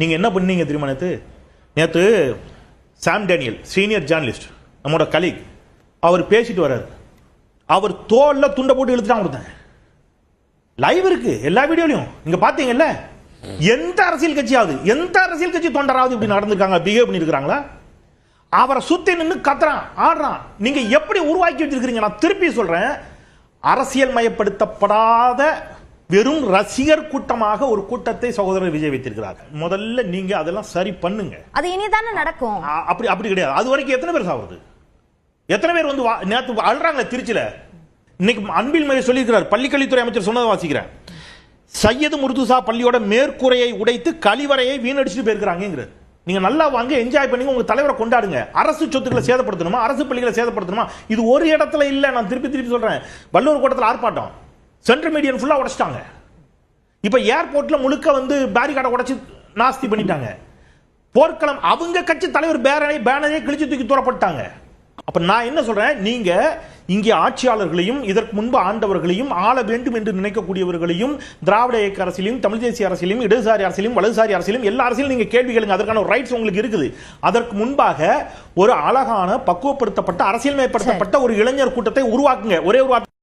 நீங்க என்ன பண்ணீங்க தெரியுமா? நேற்று சாம் டேனியல் சீனியர் ஜேர்னலிஸ்ட் நம்மளோட கலீக் அவர் பேசிட்டு வர்றாரு. அவர் தோல்ல துண்டை போட்டு இழுத்துட்டான் கொடுத்தாங்க. லைவ் இருக்கு எல்லா வீடியோலையும் நீங்க பாத்தீங்கல்ல. எந்த அரசியல் கட்சி தொண்டராவது இப்படி நடந்திருக்காங்க, பிஹேவ் பண்ணிருக்காங்களா? அவரை சுத்தி நின்று கத்துறான், ஆடுறான். நீங்க எப்படி உருவாக்கி வச்சிருக்கீங்க? நான் திருப்பி சொல்றேன், அரசியல் மயப்படுத்தப்படாத வெறும் ரசிகர் கூட்டமாக ஒரு கூட்டத்தை சகோதரர் விஜய் வைத்திருக்கிறார். முதல்ல நீங்க அதெல்லாம் சரி பண்ணுங்க. அது இனிதானே நடக்கும். அப்படி கிடையாது. அது வரைக்கும் எத்தனை பேர் சாவுறது? எத்தனை பேர் வந்து நேற்று அழுறாங்க திருச்சியில? இன்னைக்கு அன்பில் மகேஷ் சொல்லியிருக்கிறார், பள்ளிக்கல்வித்துறை அமைச்சர் சொன்னதை வாசிக்கிறேன். சையது முர்துசா பள்ளியோட மேற்கூரையை உடைத்து கழிவறையை வீணடிச்சுட்டு போயிருக்கிறாங்க. நீங்க நல்லா வாங்க, என்ஜாய் பண்ணி உங்க தலைவரை கொண்டாடுங்க. அரசு சொத்துக்களை சேதப்படுத்தணுமா, அரசு பள்ளிகளை சேதப்படுத்தணுமா? இது ஒரு இடத்துல இல்ல. நான் திருப்பி சொல்றேன், வள்ளுவர் கோட்டத்தில் ஆர்ப்பாட்டம், சென்ட்ரல் மீடியன் ஃபுல்லா உடைச்சிட்டாங்க. இப்ப ஏர்போர்ட்ல முழுக்க வந்து பேரிகார்டை உடைச்சு நாஸ்தி பண்ணிட்டாங்க. போர்க்களம் அவங்க கட்சி தலைவர் பேனரை கிழிச்சு தூக்கி தூரப்பட்டாங்க. அப்ப நான் என்ன சொல்றேன், நீங்க இங்கே ஆட்சியாளர்களையும் இதற்கு முன்பு ஆண்டவர்களையும் ஆள வேண்டும் என்று நினைக்கக்கூடியவர்களையும் திராவிட இயக்க அரசியலையும் தமிழ் தேசிய அரசியலையும் இடதுசாரி அரசியலையும் வலதுசாரி அரசியலையும் எல்லா அரசியலும் நீங்க கேள்வி கேளுங்க. அதற்கான ஒரு ரைட்ஸ் உங்களுக்கு இருக்குது. அதற்கு முன்பாக ஒரு அழகான பக்குவப்படுத்தப்பட்ட அரசியல்மயப்படுத்தப்பட்ட ஒரு இளைஞர் கூட்டத்தை உருவாக்குங்க. ஒரே ஒரு